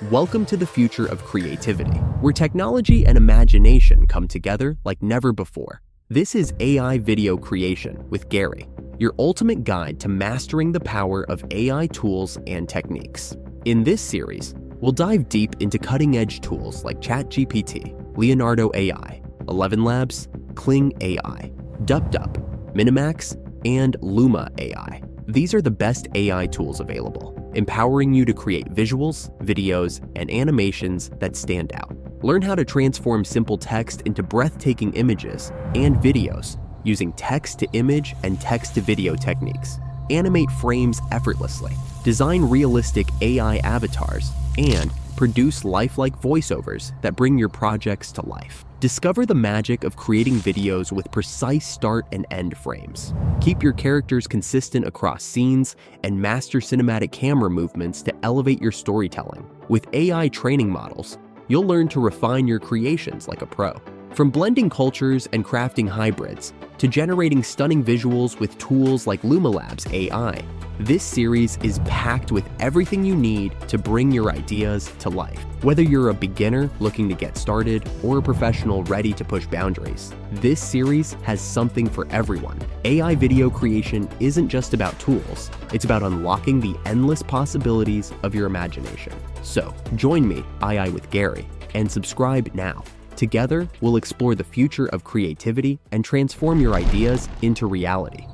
Welcome to the future of creativity, where technology and imagination come together like never before. This is AI Video Creation with Gary, your ultimate guide to mastering the power of AI tools and techniques. In this series, we'll dive deep into cutting-edge tools like ChatGPT, Leonardo AI, ElevenLabs, Kling AI, dupdup, Minimax, and Luma AI. These are the best AI tools available, empowering you to create visuals, videos, and animations that stand out. Learn how to transform simple text into breathtaking images and videos using text-to-image and text-to-video techniques. Animate frames effortlessly, design realistic AI avatars, and produce lifelike voiceovers that bring your projects to life. Discover the magic of creating videos with precise start and end frames. Keep your characters consistent across scenes and master cinematic camera movements to elevate your storytelling. With AI training models, you'll learn to refine your creations like a pro. From blending cultures and crafting hybrids to generating stunning visuals with tools like lumalabs AI, this series is packed with everything you need to bring your ideas to life. Whether you're a beginner looking to get started or a professional ready to push boundaries, this series has something for everyone. AI video creation isn't just about tools, it's about unlocking the endless possibilities of your imagination. So, join me, AI with Gary, and subscribe now. Together, we'll explore the future of creativity and transform your ideas into reality.